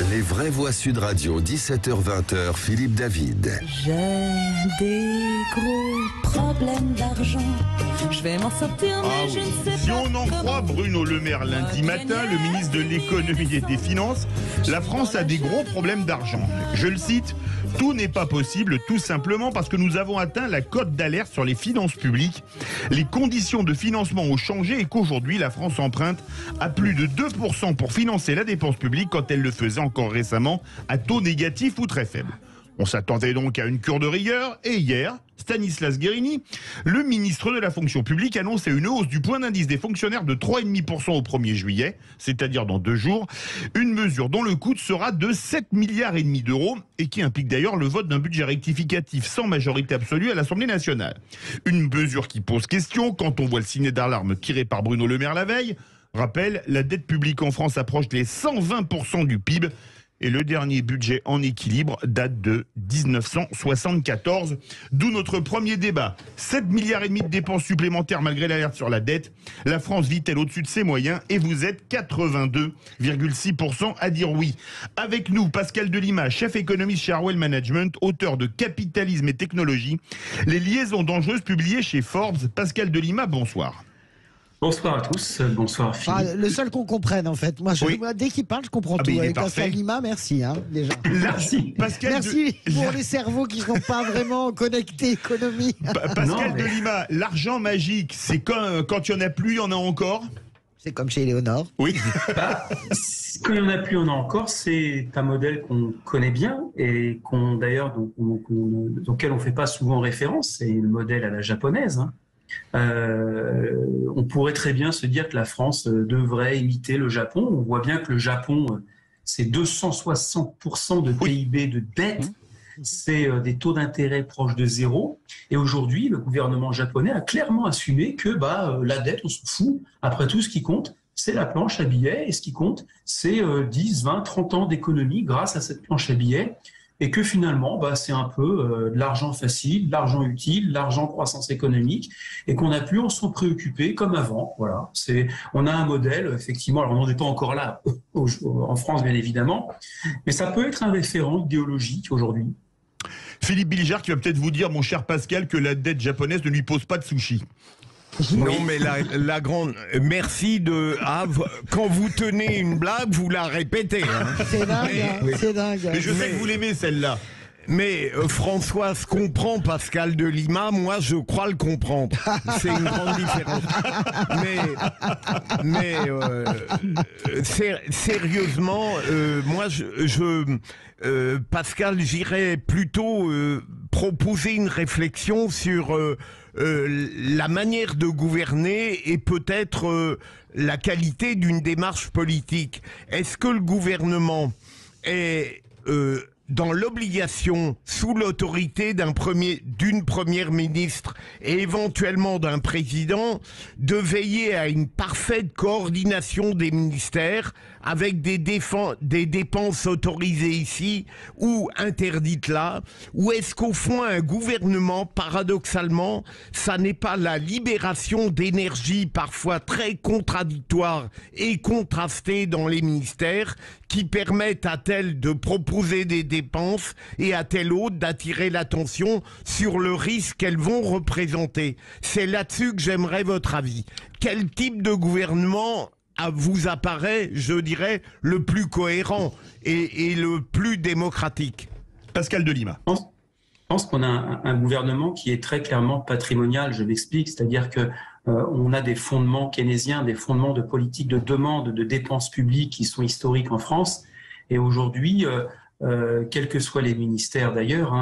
Les vraies voix Sud Radio, 17h-20h, Philippe David. J'ai des gros problèmes d'argent. Je vais m'en sortir, mais je ne sais Si pas on en croit Bruno Le Maire lundi matin, le ministre de l'économie et des finances, la France a des gros problèmes d'argent. Je le cite, tout n'est pas possible tout simplement parce que nous avons atteint la cote d'alerte sur les finances publiques. Les conditions de financement ont changé et qu'aujourd'hui la France emprunte à plus de 2% pour financer la dépense publique quand elle le faisait encore récemment à taux négatif ou très faible. On s'attendait donc à une cure de rigueur et hier, Stanislas Guerini, le ministre de la fonction publique, annonçait une hausse du point d'indice des fonctionnaires de 3,5% au 1er juillet, c'est-à-dire dans 2 jours, une mesure dont le coût sera de 7,5 milliards d'euros et qui implique d'ailleurs le vote d'un budget rectificatif sans majorité absolue à l'Assemblée nationale. Une mesure qui pose question quand on voit le signal d'alarme tiré par Bruno Le Maire la veille. Rappel, la dette publique en France approche les 120% du PIB. Et le dernier budget en équilibre date de 1974. D'où notre premier débat. 7,5 milliards de dépenses supplémentaires malgré l'alerte sur la dette. La France vit-elle au-dessus de ses moyens? Et vous êtes 82,6% à dire oui. Avec nous, Pascal Delima, chef économiste chez Harwell Management, auteur de Capitalisme et technologie, les liaisons dangereuses publiées chez Forbes. Pascal Delima, bonsoir. Bonsoir à tous, bonsoir Philippe. Le seul qu'on comprenne en fait. Moi, dès qu'il parle, je comprends tout. Avec Pascal Lima, merci déjà. Merci. Pascal merci pour les cerveaux qui ne sont pas vraiment connectés économie. Pascal Delima, l'argent magique, c'est quand il n'y en a plus, il y en a encore? C'est comme chez Léonore. Oui. Quand il n'y en a plus, il y en a encore. C'est un modèle qu'on connaît bien et auquel on ne fait pas souvent référence. C'est le modèle à la japonaise. On pourrait très bien se dire que la France devrait imiter le Japon. On voit bien que le Japon, c'est 260% de PIB de dette, c'est des taux d'intérêt proches de zéro. Et aujourd'hui, le gouvernement japonais a clairement assumé que la dette, on s'en fout. Après tout, ce qui compte, c'est la planche à billets. Et ce qui compte, c'est 10, 20, 30 ans d'économie grâce à cette planche à billets. Et que finalement, c'est un peu de l'argent facile, de l'argent utile, de l'argent croissance économique, et qu'on n'a plus à s'en préoccuper comme avant. Voilà, on a un modèle, effectivement, alors on n'en est pas encore là en France, bien évidemment, mais ça peut être un référent idéologique aujourd'hui. Philippe Bilger qui va peut-être vous dire, mon cher Pascal, que la dette japonaise ne lui pose pas de sushi. Non, mais la grande... Merci de... quand vous tenez une blague, vous la répétez. Hein. C'est dingue, c'est dingue. Mais je sais que vous l'aimez, celle-là. Mais Françoise comprend Pascal Delima, moi je crois le comprendre. C'est une grande différence. Mais sérieusement, moi Pascal, j'irais plutôt proposer une réflexion sur la manière de gouverner et peut-être la qualité d'une démarche politique. Est-ce que le gouvernement est dans l'obligation, sous l'autorité d'une première ministre et éventuellement d'un président, de veiller à une parfaite coordination des ministères avec des dépenses autorisées ici ou interdites là? Ou est-ce qu'au fond, un gouvernement, paradoxalement, ça n'est pas la libération d'énergie parfois très contradictoire et contrastée dans les ministères qui permettent à tel de proposer des dépenses et à tel autre d'attirer l'attention sur le risque qu'elles vont représenter? C'est là-dessus que j'aimerais votre avis. Quel type de gouvernement vous apparaît, je dirais, le plus cohérent et le plus démocratique? Pascal Delima. Je pense qu'on a un gouvernement qui est très clairement patrimonial, je m'explique, c'est-à-dire que on a des fondements keynésiens, des fondements de politique de demande de dépenses publiques qui sont historiques en France. Et aujourd'hui, quels que soient les ministères d'ailleurs,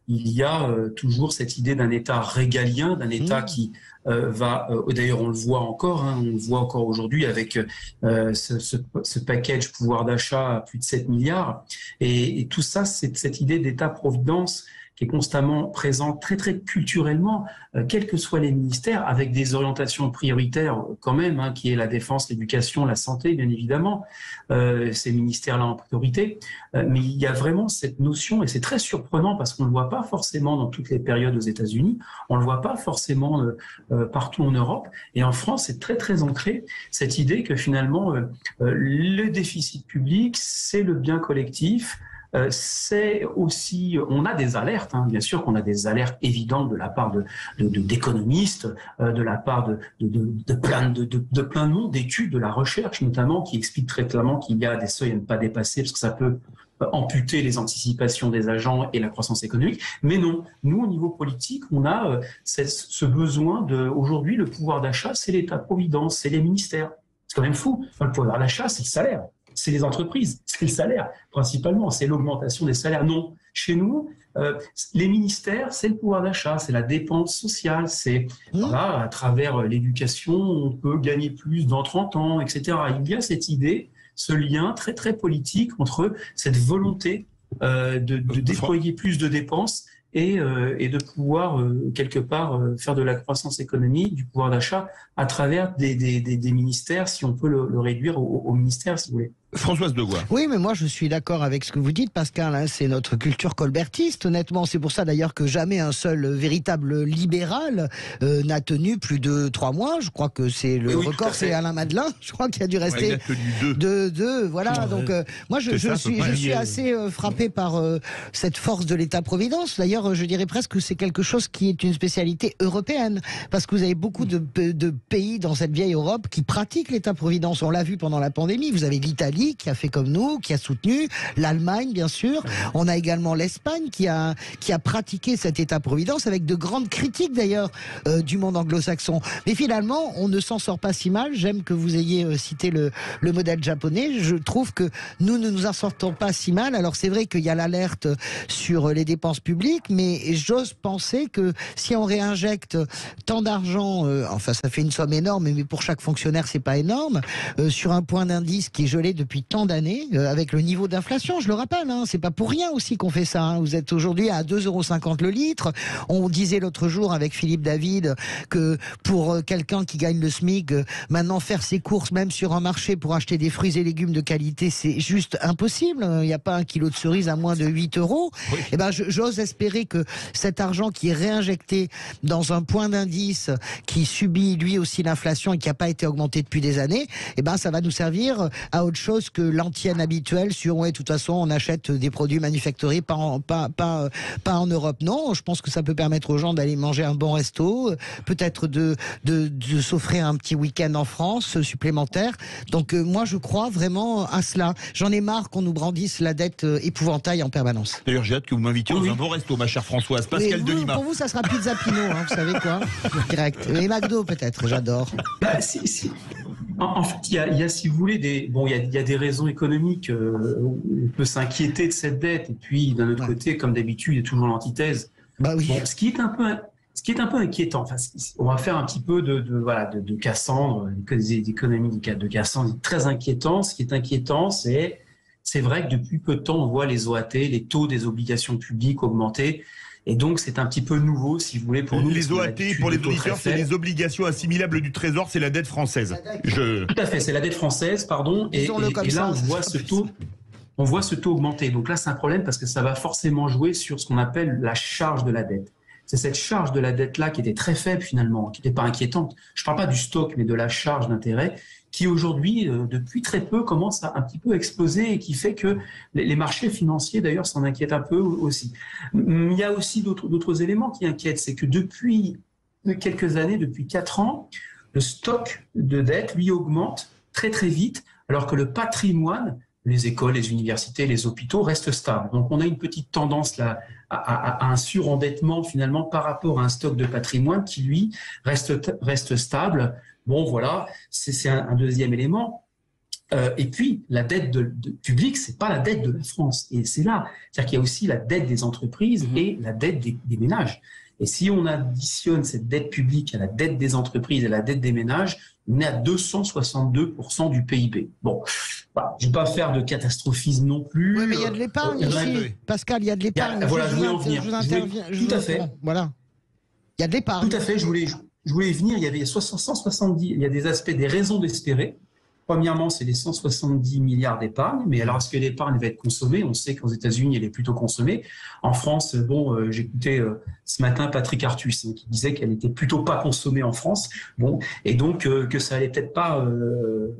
il y a toujours cette idée d'un État régalien, d'un État qui d'ailleurs on le voit encore, on le voit encore aujourd'hui avec ce package pouvoir d'achat à plus de 7 milliards. Et tout ça, c'est cette idée d'État-providence qui est constamment présente, très très culturellement, quels que soient les ministères, avec des orientations prioritaires quand même, hein, qui est la défense, l'éducation, la santé, bien évidemment, ces ministères-là en priorité. Mais il y a vraiment cette notion, et c'est très surprenant parce qu'on ne le voit pas forcément dans toutes les périodes aux États-Unis, on ne le voit pas forcément partout en Europe, et en France, c'est très très ancré, cette idée que finalement, le déficit public, c'est le bien collectif. C'est aussi, on a des alertes, hein, bien sûr qu'on a des alertes évidentes de la part d'économistes, de la part de plein de monde, d'études, de la recherche notamment, qui expliquent très clairement qu'il y a des seuils à ne pas dépasser parce que ça peut amputer les anticipations des agents et la croissance économique. Mais non, nous, au niveau politique, on a ce besoin aujourd'hui, le pouvoir d'achat, c'est l'État-providence, c'est les ministères. C'est quand même fou. Enfin, le pouvoir d'achat, c'est le salaire. C'est les entreprises, c'est le salaire, principalement, c'est l'augmentation des salaires. Non, chez nous, les ministères, c'est le pouvoir d'achat, c'est la dépense sociale, c'est voilà, à travers l'éducation, on peut gagner plus dans 30 ans, etc. Il y a cette idée, ce lien très très politique entre cette volonté de déployer plus de dépenses et de pouvoir quelque part faire de la croissance économique, du pouvoir d'achat à travers des ministères, si on peut le réduire au ministère, si vous voulez. Françoise Degois. Oui, mais moi je suis d'accord avec ce que vous dites, Pascal, hein, c'est notre culture colbertiste, honnêtement. C'est pour ça d'ailleurs que jamais un seul véritable libéral n'a tenu plus de 3 mois. Je crois que c'est le record, c'est Alain Madelin. Je crois qu'il a dû rester deux. Voilà, donc moi je suis assez frappé par cette force de l'État-providence. D'ailleurs, je dirais presque que c'est quelque chose qui est une spécialité européenne, parce que vous avez beaucoup de pays dans cette vieille Europe qui pratiquent l'État-providence. On l'a vu pendant la pandémie. Vous avez l'Italie qui a fait comme nous, qui a soutenu, l'Allemagne bien sûr. On a également l'Espagne qui a pratiqué cet État-providence avec de grandes critiques d'ailleurs du monde anglo-saxon. Mais finalement, on ne s'en sort pas si mal. J'aime que vous ayez cité le modèle japonais. Je trouve que nous ne nous en sortons pas si mal. Alors c'est vrai qu'il y a l'alerte sur les dépenses publiques, mais j'ose penser que si on réinjecte tant d'argent, enfin ça fait une somme énorme, mais pour chaque fonctionnaire c'est pas énorme, sur un point d'indice qui est gelé depuis tant d'années, avec le niveau d'inflation, je le rappelle, hein, c'est pas pour rien aussi qu'on fait ça. Hein. Vous êtes aujourd'hui à 2,50 € le litre. On disait l'autre jour avec Philippe David que pour quelqu'un qui gagne le SMIC, maintenant faire ses courses même sur un marché pour acheter des fruits et légumes de qualité, c'est juste impossible. Il n'y a pas un kilo de cerises à moins de 8 €. Oui. Et ben, j'ose espérer que cet argent qui est réinjecté dans un point d'indice qui subit lui aussi l'inflation et qui n'a pas été augmenté depuis des années, et ben ça va nous servir à autre chose que l'antienne habituelle sur de toute façon on achète des produits manufacturés pas en Europe. Non, je pense que ça peut permettre aux gens d'aller manger un bon resto, peut-être de s'offrir un petit week-end en France supplémentaire. Donc moi je crois vraiment à cela. J'en ai marre qu'on nous brandisse la dette épouvantail en permanence. D'ailleurs j'ai hâte que vous m'invitiez dans un bon resto, ma chère Françoise. Pascal Delima. Pour vous ça sera Pizza Pinot, hein, vous savez quoi, direct. Et McDo peut-être, j'adore. Si. En fait, il y a, si vous voulez, il y a des raisons économiques. On peut s'inquiéter de cette dette, et puis d'un autre côté, comme d'habitude, il y a toujours l'antithèse. Bah oui. Bon, ce qui est un peu inquiétant. Enfin, on va faire un petit peu de Cassandre, des économies de Cassandre, très inquiétant. Ce qui est inquiétant, c'est vrai que depuis peu de temps, on voit les OAT, les taux des obligations publiques augmenter. Et donc, c'est un petit peu nouveau, si vous voulez, pour nous. Les OAT, pour les auditeurs, c'est les obligations assimilables du Trésor, c'est la dette française. Tout à fait, c'est la dette française, pardon. Et là, on voit ce taux augmenter. Donc là, c'est un problème parce que ça va forcément jouer sur ce qu'on appelle la charge de la dette. C'est cette charge de la dette-là qui était très faible finalement, qui n'était pas inquiétante. Je ne parle pas du stock, mais de la charge d'intérêt, qui aujourd'hui, depuis très peu, commence à un petit peu exploser et qui fait que les marchés financiers, d'ailleurs, s'en inquiètent un peu aussi. Il y a aussi d'autres éléments qui inquiètent. C'est que depuis quelques années, depuis 4 ans, le stock de dette, lui, augmente très très vite, alors que le patrimoine, les écoles, les universités, les hôpitaux restent stables. Donc on a une petite tendance là à un surendettement finalement par rapport à un stock de patrimoine qui lui reste stable. Bon voilà, c'est un deuxième élément. Et puis la dette publique, c'est pas la dette de la France. Et c'est là, c'est-à-dire qu'il y a aussi la dette des entreprises et la dette des ménages. Et si on additionne cette dette publique à la dette des entreprises et à la dette des ménages, on est à 262% du PIB. Bon, voilà, je ne vais pas faire de catastrophisme non plus. Oui, mais il y a de l'épargne aussi. Pascal, il y a de l'épargne. Voilà, je voulais en venir. Tout à fait. Voilà. Il y a de l'épargne. Tout à fait, je voulais y venir. Il y avait 170, il y a des aspects, des raisons d'espérer. Premièrement, c'est les 170 milliards d'épargne. Mais alors, est-ce que l'épargne va être consommée? On sait qu'aux États-Unis, elle est plutôt consommée. En France, bon, j'écoutais ce matin Patrick Artus qui disait qu'elle était plutôt pas consommée en France. Bon, et donc que ça allait peut-être pas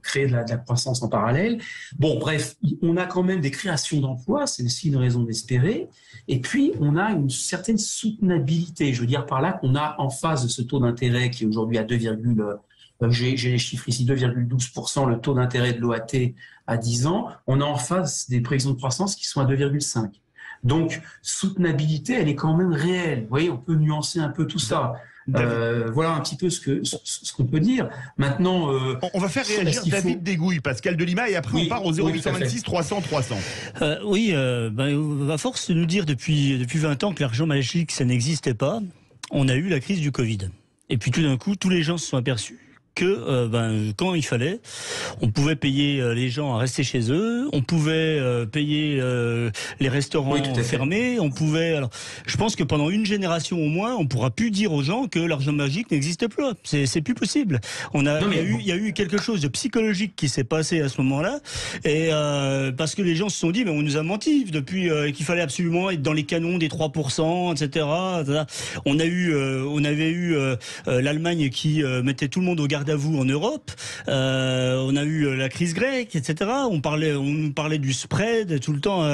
créer de la croissance en parallèle. Bon, bref, on a quand même des créations d'emplois. C'est aussi une raison d'espérer. Et puis, on a une certaine soutenabilité. Je veux dire par là qu'on a en face de ce taux d'intérêt qui est aujourd'hui à 2, j'ai les chiffres ici, 2,12%, le taux d'intérêt de l'OAT à 10 ans. On a en face des prévisions de croissance qui sont à 2,5. Donc, soutenabilité, elle est quand même réelle. Vous voyez, on peut nuancer un peu tout ça. Voilà un petit peu ce qu'on peut dire. Maintenant, on va faire réagir David Dégouille, Pascal Delima, et après on part au 0826 300 300. Oui, à force de nous dire depuis 20 ans que l'argent magique, ça n'existait pas, on a eu la crise du Covid. Et puis tout d'un coup, tous les gens se sont aperçus que quand il fallait, on pouvait payer les gens à rester chez eux, on pouvait payer les restaurants fermés, on pouvait. Alors, je pense que pendant une génération au moins, on pourra plus dire aux gens que l'argent magique n'existe plus. C'est plus possible. Il y a eu quelque chose de psychologique qui s'est passé à ce moment-là, et parce que les gens se sont dit, mais on nous a menti depuis qu'il fallait absolument être dans les canons des 3%, etc. On avait eu l'Allemagne qui mettait tout le monde au garde à vous en Europe, on a eu la crise grecque, etc. On nous parlait du spread tout le temps,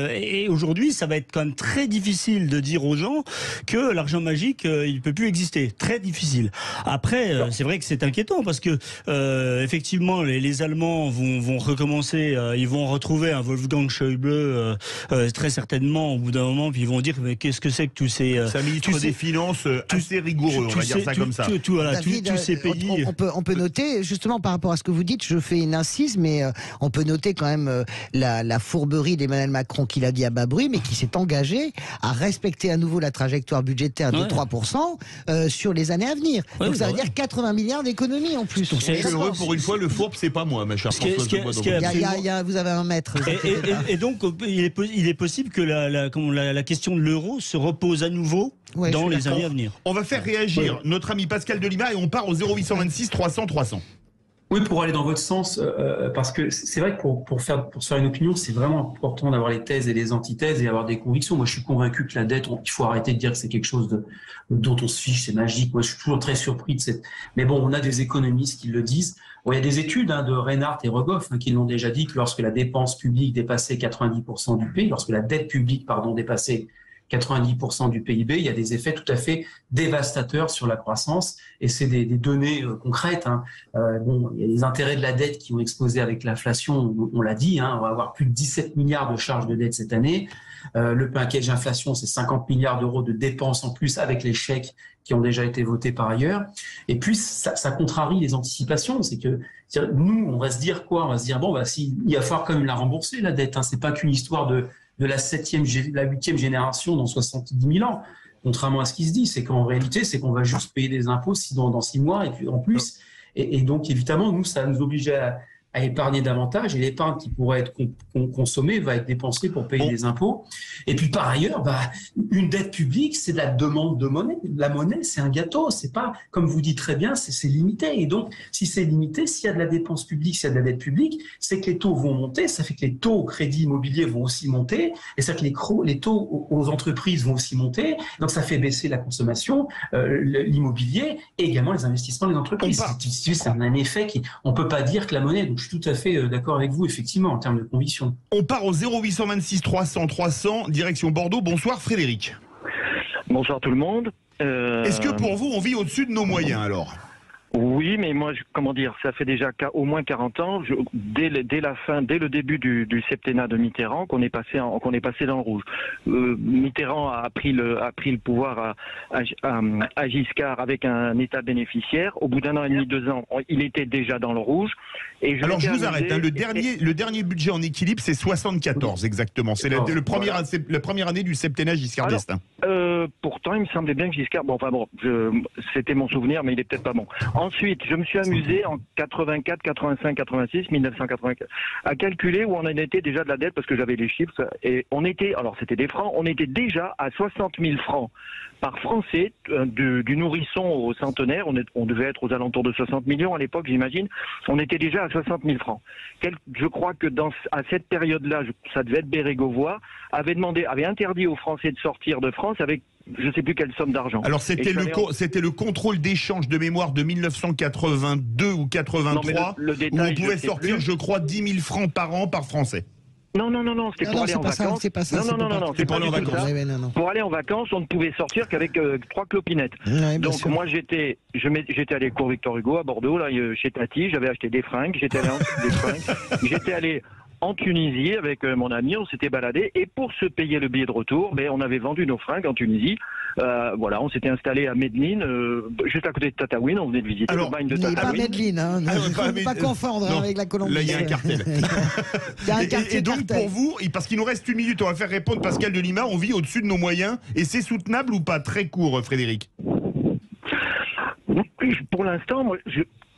et aujourd'hui, ça va être quand même très difficile de dire aux gens que l'argent magique, il peut plus exister. Très difficile. Après, c'est vrai que c'est inquiétant parce que effectivement, les Allemands vont recommencer, ils vont retrouver un Wolfgang Schäuble très certainement au bout d'un moment, puis ils vont dire mais qu'est-ce que c'est que tous ces c'est un ministre des Finances assez rigoureux, on va dire ça comme ça. David, tous ces pays. On peut noter, justement par rapport à ce que vous dites, je fais une incise, mais on peut noter quand même la fourberie d'Emmanuel Macron qu'il a dit à bas bruit, mais qui s'est engagé à respecter à nouveau la trajectoire budgétaire de 3% sur les années à venir. Donc ça veut dire 80 milliards d'économies en plus. Je suis heureux pour une fois, le fourbe, c'est pas moi, ma chère Françoise. Vous avez un maître. Et donc, il est possible que la question de l'euro se repose à nouveau dans les années à venir. On va faire réagir notre ami Pascal Delima et on part au 0826 300 300. Oui, pour aller dans votre sens, parce que c'est vrai que pour se faire une opinion, c'est vraiment important d'avoir les thèses et les antithèses et avoir des convictions. Moi, je suis convaincu que la dette, il faut arrêter de dire que c'est quelque chose dont on se fiche, c'est magique. Moi, je suis toujours très surpris de cette. Mais bon, on a des économistes qui le disent. Bon, il y a des études de Reinhardt et Rogoff qui l'ont déjà dit que lorsque la dépense publique dépassait 90% du PIB, lorsque la dette publique, dépassait 90% du PIB, il y a des effets tout à fait dévastateurs sur la croissance, et c'est des données concrètes. Il y a les intérêts de la dette qui ont explosé avec l'inflation, on l'a dit, on va avoir plus de 17 milliards de charges de dette cette année. Le package inflation, c'est 50 milliards d'euros de dépenses en plus avec les chèques qui ont déjà été votés par ailleurs. Et puis, ça contrarie les anticipations. C'est que nous, on va se dire quoi? On va se dire, il va falloir quand même la rembourser, la dette. C'est pas qu'une histoire de la 8e génération dans 70 000 ans, contrairement à ce qui se dit. C'est qu'en réalité, c'est qu'on va juste payer des impôts dans 6 mois et puis en plus. Et donc, évidemment, nous, ça nous oblige à épargner davantage, et l'épargne qui pourrait être consommée va être dépensée pour payer des impôts. Et puis par ailleurs, une dette publique, c'est de la demande de monnaie. La monnaie, c'est un gâteau, c'est pas, comme vous dites très bien, c'est limité. Et donc, si c'est limité, s'il y a de la dépense publique, s'il y a de la dette publique, c'est que les taux vont monter, ça fait que les taux au crédit immobilier vont aussi monter, et ça fait que les taux aux entreprises vont aussi monter, donc ça fait baisser la consommation, l'immobilier, et également les investissements des entreprises. C'est un effet on peut pas dire que la monnaie, donc je suis tout à fait d'accord avec vous, effectivement, en termes de conviction. On part au 0826 300 300, direction Bordeaux. Bonsoir Frédéric. Bonsoir tout le monde. Est-ce que pour vous, on vit au-dessus de nos moyens alors ? Oui, mais moi, ça fait déjà au moins 40 ans, dès le début du septennat de Mitterrand, qu'on est passé dans le rouge. Mitterrand a pris le pouvoir à Giscard avec un État bénéficiaire. Au bout d'un an et demi, 2 ans, il était déjà dans le rouge. Et je vous arrête. Le dernier budget en équilibre, c'est 74 exactement. C'est la première année du septennat Giscard d'Estaing. Pourtant, il me semblait bien que Giscard. C'était mon souvenir, mais il est peut-être pas bon. Ensuite, cite, je me suis amusé en 84, 85, 86, 1984 à calculer où on en était déjà de la dette parce que j'avais les chiffres et on était, alors c'était des francs, on était déjà à 60 000 francs par Français du nourrisson au centenaire. On devait être aux alentours de 60 millions à l'époque, j'imagine. On était déjà à 60 000 francs. Je crois que à cette période-là, ça devait être Bérégovoy, avait interdit aux Français de sortir de France avec je ne sais plus quelle somme d'argent. Alors c'était le contrôle d'échange de mémoire de 1982 ou 83 le où détail, on pouvait sortir, je crois, 10 000 francs par an par Français. Non, c'était pour aller en vacances. C'est pas ça. Non, c'est pour aller en vacances. Pour aller en vacances, on ne pouvait sortir qu'avec 3 clopinettes. Ouais, donc sûr. moi j'étais allé cours Victor Hugo à Bordeaux, là chez Tati, j'avais acheté des fringues, j'étais allé en des fringues, j'étais allé en Tunisie avec mon ami, on s'était baladé et pour se payer le billet de retour, on avait vendu nos fringues en Tunisie. Voilà, on s'était installé à Medellín, juste à côté de Tataouine, on venait de visiter le bagne de Pas Tataouine. Medellín, hein. Pas confondre avec la Colombie. Là, il y a un cartel. Il y a un quartier et donc cartel. pour vous, parce qu'il nous reste 1 minute, on va faire répondre Pascal de Lima, on vit au-dessus de nos moyens et c'est soutenable ou pas? Très court, Frédéric. Pour l'instant, moi,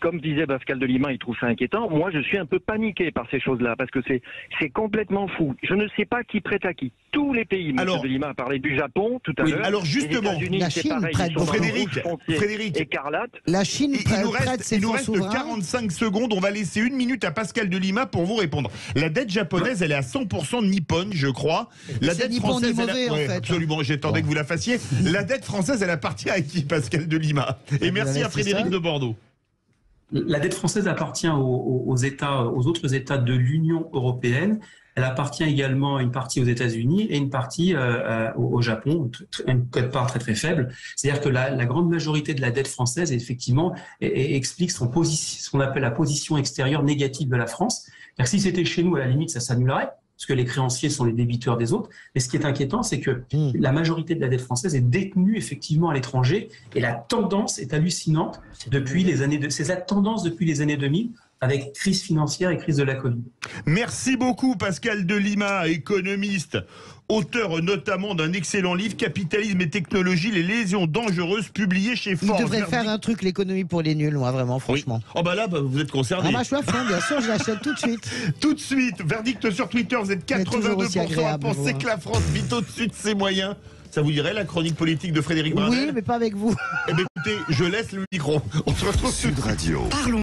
comme disait Pascal de Lima, il trouve ça inquiétant. Moi, je suis un peu paniqué par ces choses-là, parce que c'est complètement fou. Je ne sais pas qui prête à qui. Tous les pays, M. de Lima a parlé du Japon tout à l'heure. Alors justement, la Chine prête beaucoup. Frédéric, écarlate. La Chine prête ses fonds souverains. 45 secondes, on va laisser 1 minute à Pascal de Lima pour vous répondre. La dette japonaise, elle est à 100% nippone, je crois. La dette française, mauvais, en fait. Absolument, j'attendais que vous la fassiez. La dette française, elle appartient à qui, Pascal de Lima? Et merci à Frédéric de Bordeaux. La dette française appartient aux autres États de l'Union européenne. Elle appartient également à une partie aux États-Unis et une partie au Japon, une part très très faible. C'est-à-dire que la grande majorité de la dette française, effectivement, explique ce qu'on appelle la position extérieure négative de la France. Car si c'était chez nous, à la limite, ça s'annulerait, parce que les créanciers sont les débiteurs des autres. Mais ce qui est inquiétant, c'est que la majorité de la dette française est détenue effectivement à l'étranger, et la tendance est hallucinante depuis les années depuis les années 2000. Avec crise financière et crise de la Covid. Merci beaucoup Pascal de Lima, économiste, auteur notamment d'un excellent livre, Capitalisme et technologie, les lésions dangereuses, publié chez Ford. Il devrait faire un truc, l'économie pour les nuls, moi, vraiment, franchement. Oui. Oh bah là, vous êtes concerné. Ah bah, je suis à fond, bien sûr, je l'achète tout de suite. Tout de suite, verdict sur Twitter, vous êtes 82% à penser que la France vit au-dessus de ses moyens. Ça vous dirait la chronique politique de Frédéric Brunel? Oui, mais pas avec vous. Eh bien écoutez, je laisse le micro. On se retrouve Sud Radio. Parlons.